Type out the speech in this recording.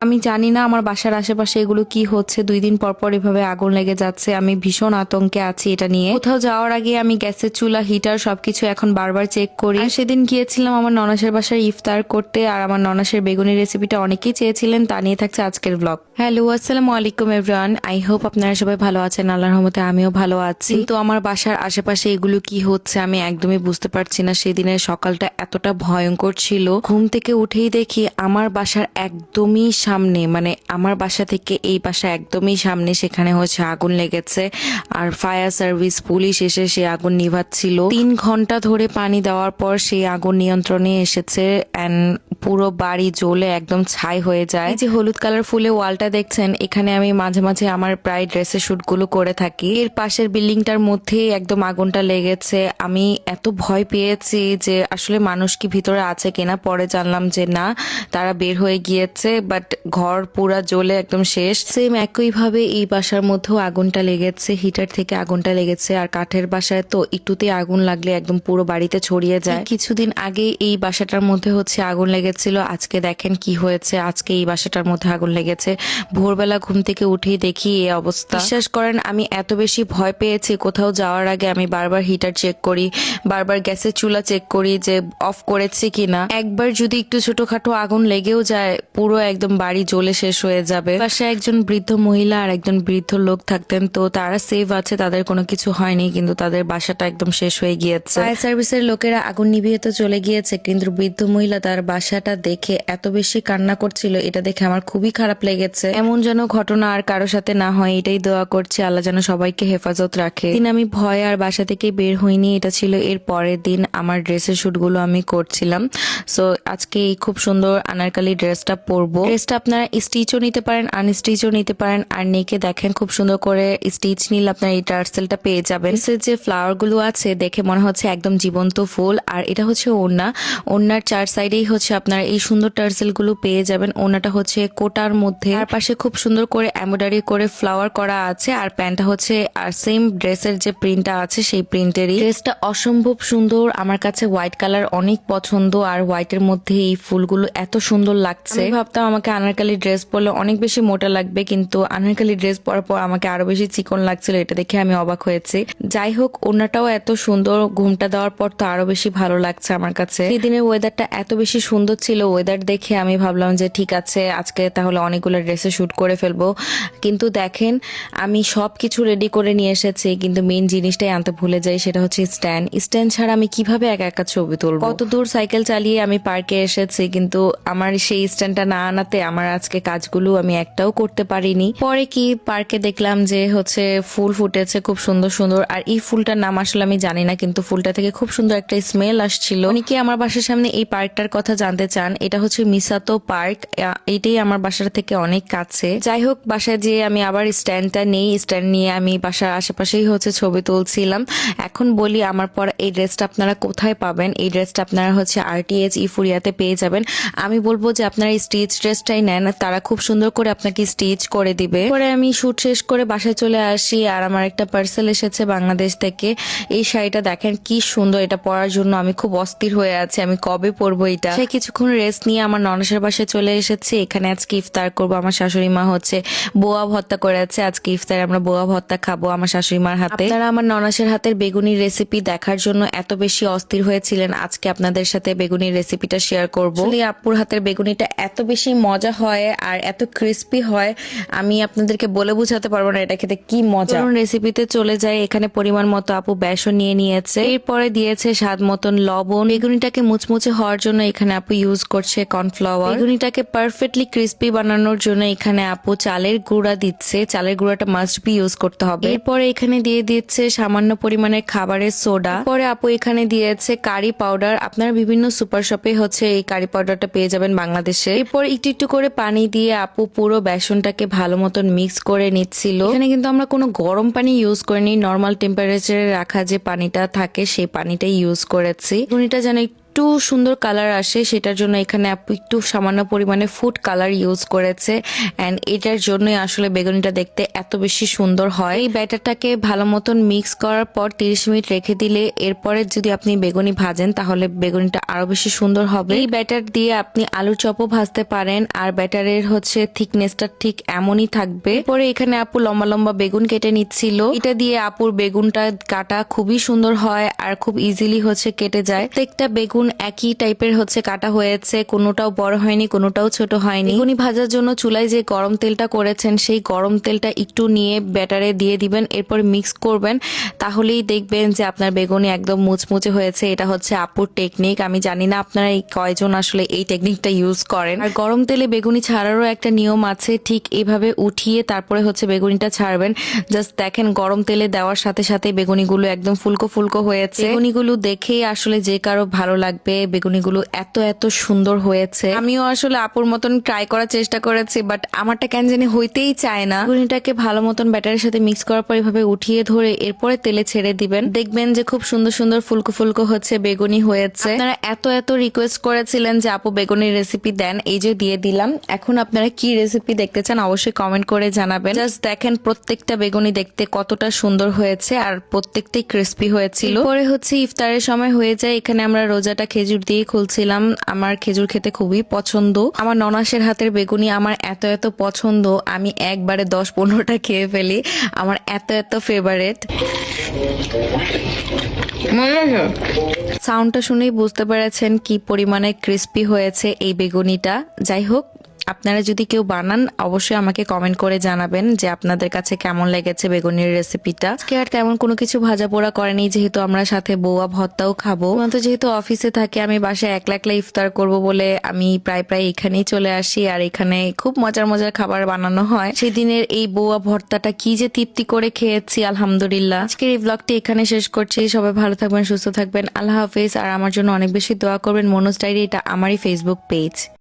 আমি জানি না আমার বাসার আশেপাশে এগুলো কি হচ্ছে, 2 দিন পর পর এভাবে আগুন লেগে যাচ্ছে। আমি ভীষণ আতঙ্কে আছি এটা নিয়ে। কোথাও যাওয়ার আগে আমি গ্যাসের চুলা, হিটার সবকিছু এখন বারবার চেক করি। আর সেদিন গিয়েছিলাম আমার ননাসের বাসায় ইফতার করতে, আর আমার ননাসের বেগুনি রেসিপিটা অনেকেই চেয়েছিলেন, তা নিয়ে থাকছে আজকের ব্লগ। হ্যালো, আসসালামু আলাইকুম এভরিওয়ান। আই হোপ আপনারা সবাই ভালো আছেন। আল্লাহর রহমতে আমিও ভালো আছি। কিন্তু আমার বাসার আশেপাশে এগুলো কি হচ্ছে আমি একদমই বুঝতে পারছি না। সেদিনের সকালটা এতটা ভয়ঙ্কর ছিল, ঘুম থেকে উঠেই দেখি আমার বাসার একদমই সামনে, মানে আমার বাসা থেকে এই বাসা একদমই সামনে, সেখানে হচ্ছে আগুন লেগেছে। আর ফায়ার সার্ভিস, পুলিশ এসে সেই আগুন নিভাচ্ছিল। 3 ঘন্টা ধরে পানি দেওয়ার পর সেই আগুন নিয়ন্ত্রণে এসেছে এন্ড পুরো বাড়ি জ্বলে একদম ছাই হয়ে যায়। এই যে হলুদ কালার ফুলে ওয়ালটা দেখছেন, এখানে আমি মাঝে মাঝে আমার প্রায় ড্রেসের শুট গুলো করে থাকি। এর পাশের বিল্ডিংটার মধ্যে একদম আগুনটা লেগেছে। আমি এত ভয় পেয়েছি যে আসলে মানুষ কি ভিতরে আছে কিনা। পরে জানলাম যে না, তারা বের হয়ে গিয়েছে, বাট ঘর পুরা জ্বলে একদম শেষ। সেম একই ভাবে এই বাসার মধ্যেও আগুনটা লেগেছে, হিটার থেকে আগুনটা লেগেছে। আর কাঠের বাসায় তো একটুতে আগুন লাগলে একদম পুরো বাড়িতে ছড়িয়ে যায়। কিছুদিন আগে এই বাসাটার মধ্যে হচ্ছে আগুন লেগেছিল, আজকে দেখেন কি হয়েছে। আজকে এই বাসাটার মধ্যে আগুন লেগেছে। ভোরবেলা ঘুম থেকে উঠেই দেখি এই অবস্থা। বিশ্বাস করেন আমি এত বেশি ভয় পেয়েছি, কোথাও যাওয়ার আগে আমি বারবার হিটার চেক করি, বারবার গ্যাসের চুলা চেক করি যে অফ করেছি কিনা। একবার যদি একটু ছোটখাটো আগুন লেগেও যায়, পুরো একদম বাড়ি জ্বলে শেষ হয়ে যাবে। বাসায় একজন বৃদ্ধ মহিলা আর একজন বৃদ্ধ লোক থাকতেন, তো তারা সেভ আছে, তাদের কোনো কিছু হয়নি, কিন্তু তাদের বাসাটা একদম শেষ হয়ে গিয়েছে। ফায়ার সার্ভিসের লোকেরা আগুন নিভিয়ে তো চলে গিয়েছে, কিন্তু বৃদ্ধ মহিলা তার বাসাটা দেখে এত বেশি কান্না করছিল, এটা দেখে আমার খুবই খারাপ লেগেছে। এমন যেন ঘটনা আর কারো সাথে না হয়, এটাই দোয়া করছি আল্লাহ যেন সবাইকে হেফাজত রাখে। দিন আমি ভয় আর বাসা থেকে বের হইনি। এটা ছিল এর পরের দিন, আমার ড্রেসের শুট গুলো আমি করছিলাম। সো আজকে এই খুব সুন্দর আনারকালি ড্রেসটা পরবো। ড্রেসটা আপনারা স্টিচও নিতে পারেন, আনস্টিচও নিতে পারেন। আর নেকে দেখেন খুব সুন্দর করে স্টিচ নিলে আপনার এই টার্সেলটা পেয়ে যাবেন। যে ফ্লাওয়ার গুলো আছে দেখে মনে হচ্ছে একদম জীবন্ত ফুল। আর এটা হচ্ছে ওড়না, ওড়নার 4 সাইডেই হচ্ছে আপনার এই সুন্দর টার্সেল গুলো পেয়ে যাবেন। ওড়নাটা হচ্ছে কোটার মধ্যে, আর পাশে খুব সুন্দর করে এমব্রয়ডারি করে ফ্লাওয়ার করা আছে। আর প্যান্টটা হচ্ছে আর সেম ড্রেসের যে প্রিন্টটা আছে সেই প্রিন্টেরই। ড্রেসটা অসম্ভব সুন্দর, আমার কাছে হোয়াইট কালার অনেক পছন্দ। আর হোয়াইটের মধ্যে এই ফুলগুলো এত সুন্দর লাগছে। আমি ভাবতাম আমাকে আনারকালি ড্রেস পরলে অনেক বেশি মোটা লাগবে, কিন্তু আনারকালি ড্রেস পরার পর আমাকে আরো বেশি চিকন লাগছিল, এটা দেখে আমি অবাক হয়েছি। যাই হোক, ওড়নাটাও এত সুন্দর, ঘুমটা দেওয়ার পর তো আরো বেশি ভালো লাগছে আমার কাছে। সেই দিনের ওয়েদারটা এত বেশি সুন্দর ছিল, ওয়েদার দেখে আমি ভাবলাম যে ঠিক আছে আজকে তাহলে অনেকগুলো ড্রেসে শুট করে ফেলবো। কিন্তু দেখেন আমি সবকিছু রেডি করে নিয়ে এসেছি, কিন্তু মেইন জিনিসটাই আনতে ভুলে যাই, সেটা হচ্ছে স্ট্যান্ড। স্ট্যান্ড ছাড়া আমি কিভাবে একা একা ছবি তুলবো। কত দূর সাইকেল চালিয়ে আমি পার্কে এসেছি, কিন্তু আমার সেই স্ট্যান্ডটা না আনাতে আমার আজকে কাজগুলো আমি একটাও করতে পারিনি। পরে কি পার্কে দেখলাম যে হচ্ছে ফুল ফুটেছে খুব সুন্দর সুন্দর। আর এই ফুলটার নাম আসলে আমি জানি না, কিন্তু ফুলটা থেকে খুব সুন্দর একটা স্মেল আসছিল। অনেকে আমার বাসার সামনে এই পার্কটার কথা জানতে চান, এটা হচ্ছে মিসাতো পার্ক। এইটাই আমার বাসার থেকে অনেক কাছে। যাই হোক, বাসায় যেয়ে আমি আবার স্ট্যান্ডটা নেই, স্ট্যান্ড নিয়ে আমি বাসার আশেপাশেই হচ্ছে ছবি তুলছিলাম। এখন বলি আমার পর এই ড্রেসটা আপনারা কোথায় পাবেন। এই ড্রেসটা আপনারা হচ্ছে RTH ইফুরিয়াতে পেয়ে যাবেন। আমি বলবো যে আপনারা এই স্টিচ ড্রেসটাই নেন, তারা খুব সুন্দর করে আপনাকে স্টিচ করে দিবে। পরে আমি শুট শেষ করে বাসায় চলে আসি, আর আমার একটা পার্সেল এসেছে বাংলাদেশ থেকে। এই শাড়িটা দেখেন কি সুন্দর, এটা পরার জন্য আমি খুব অস্থির হয়ে আছি, আমি কবে পরবো এটা। সে কিছুক্ষণ রেস্ট নিয়ে আমার ননসের বাসায় চলে এসেছি। এখানে আজকে ইফতার করবো। আমার শাশুড়ি মা হচ্ছে বোয়া ভর্তা করেছে, আজকে ইফতারে আমরা বোয়া ভর্তা খাবো আমার শাশুড়ি মার হাতে। আপনারা আমার ননসের হাতের বেগুনির রেসিপি দেখার জন্য এত বেশি অস্থির হয়েছিলেন, আজকে আপনাদের সাথে বেগুনির রেসিপিটা শেয়ার করবো। আপুর হাতের বেগুনিটা এত বেশি মজা হয় আর এত ক্রিস্পি হয়, আমি আপনাদেরকে বলে বুঝাতে পারবো না এটা খেতে কি মজা। রেসিপিতে চলে যায়। এখানে পরিমাণ মতো আপু বেসন নিয়ে নিয়েছে, এরপরে দিয়েছে স্বাদ মতন লবণ। বেগুনিটাকে মুচমুচে হওয়ার জন্য এখানে আপু ইউজ করছে কর্নফ্লাওয়ার। বেগুনিটাকে পারফেক্টলি ক্রিস্পি বানানোর জন্য এখানে আপু চালের গুঁড়া দিচ্ছে, চালের গুঁড়াটা মাস্ট বি ইউজ করতে হবে। এরপরে এখানে দিয়ে দিচ্ছে সামান্য পরিমাণে খাবারের সোডা। পরে আপু এখানে দিয়েছে কারি পাউডার। আপনারা বিভিন্ন সুপার শপে হচ্ছে এই কারি পাউডারটা পেয়ে যাবেন বাংলাদেশে। এরপর একটু একটু করে পানি দিয়ে আপু পুরো বেসনটাকে ভালো মতন মিক্স করে নিচ্ছিল। এখানে কিন্তু আমরা কোনো গরম পানি ইউজ করিনি, নর্মাল টেম্পারেচারে রাখা যে পানিটা থাকে সেই পানিটাই ইউজ করেছি। বেগুনিটা যেন একটু একটু সুন্দর কালার আসে, সেটার জন্য এখানে আপু একটু সামান্য পরিমাণে ফুড কালার ইউজ করেছে। অ্যান্ড এটার জন্যই আসলে বেগুনিটা দেখতে এত বেশি সুন্দর হয়। এই ব্যাটারটাকে ভালো মতন মিক্স করার পর 30 মিনিট রেখে দিলে এরপরে যদি আপনি বেগুনি ভাজেন তাহলে বেগুনিটা আরো বেশি সুন্দর হবে। এই ব্যাটার দিয়ে আপনি আলুর চপও ভাজতে পারেন, আর ব্যাটারের হচ্ছে থিকনেসটা ঠিক এমনই থাকবে। পরে এখানে আপু লম্বা লম্বা বেগুন কেটে নিচ্ছিল। এটা দিয়ে আপুর বেগুনটা কাটা খুবই সুন্দর হয় আর খুব ইজিলি হচ্ছে কেটে যায়। প্রত্যেকটা বেগুন একই টাইপের হচ্ছে কাটা হয়েছে, কোনোটাও বড় হয়নি কোনোটাও ছোট হয়নি। বেগুনি ভাজার জন্য চুলায় যে গরম তেলটা করেছেন সেই গরম তেলটা একটু নিয়ে ব্যাটারে দিয়ে দিবেন, এরপর মিক্স করবেন, তাহলেই দেখবেন যে আপনার বেগুনি একদম মুচমুচে হয়েছে। এটা হচ্ছে আপুর টেকনিক। আমি জানি না আপনারা এই কয়জন আসলে এই টেকনিকটা ইউজ করেন। আর গরম তেলে বেগুনি ছাড়ারও একটা নিয়ম আছে, ঠিক এভাবে উঠিয়ে তারপরে হচ্ছে বেগুনিটা ছাড়বেন। জাস্ট দেখেন গরম তেলে দেওয়ার সাথে সাথে বেগুনিগুলো একদম ফুলকো ফুলকো হয়েছে। বেগুনিগুলো দেখেই আসলে যে কারো ভালো লাগবে, বেগুনিগুলো এত এত সুন্দর হয়েছে। আমিও আসলে আপুর মতন ট্রাই করার চেষ্টা করেছি, বাট আমারটা কেন জানি হইতেই চায় না। বেগুনিটাকে ভালো মতন ব্যাটারের সাথে মিক্স করার পর এভাবে উঠিয়ে ধরে এরপরে তেলে ছেড়ে দিবেন, দেখবেন যে খুব সুন্দর সুন্দর ফুলকো ফুলকো হচ্ছে বেগুনি হয়েছে। আপনারা এত এত রিকোয়েস্ট করেছিলেন যে আপু বেগুনির রেসিপি দেন, এই যে দিয়ে দিলাম। এখন আপনারা কি রেসিপি দেখতে চান অবশ্যই কমেন্ট করে জানাবেন। জাস্ট দেখেন প্রত্যেকটা বেগুনি দেখতে কতটা সুন্দর হয়েছে আর প্রত্যেকটাই ক্রিস্পি হয়েছিল। পরে হচ্ছে ইফতারের সময় হয়ে যায়। এখানে আমরা রোজাটা খেজুর দিয়ে খুলছিলাম। আমার খেজুর খেতে খুবই পছন্দ। আমার ননাসের হাতের বেগুনি আমার এত এত পছন্দ, আমি একবারে 10-15টা খেয়ে ফেলি। আমার এত এত ফেভারিট। সাউন্ডটা শুনেই বুঝতে পেরেছেন কি পরিমাণে ক্রিস্পি হয়েছে এই বেগুনিটা। যাই হোক, আপনারা যদি কেউ বানান অবশ্যই আমাকে কমেন্ট করে জানাবেন যে আপনাদের কাছে কেমন লেগেছে বেগুনির রেসিপিটা। আজকে আর তেমন কোনো কিছু ভাজা পোড়া করেনি, যেহেতু আমরা সাথে বউয়া ভর্তাও খাবো। তো যেহেতু অফিসে থাকে, আমি বাসায় একলা একলা ইফতার করব বলে আমি প্রায় প্রায় এখানেই চলে আসি, আর এখানে খুব মজার মজার খাবার বানানো হয়। সেদিনের এই বউয়া ভর্তাটা কি যে তৃপ্তি করে খেয়েছি, আলহামদুলিল্লাহ। আজকের এই ব্লগটি এখানে শেষ করছি। সবাই ভালো থাকবেন, সুস্থ থাকবেন, আল্লাহ হাফেজ। আর আমার জন্য অনেক বেশি দোয়া করবেন। মনোজ ডায়েরি এটা আমারই ফেসবুক পেজ।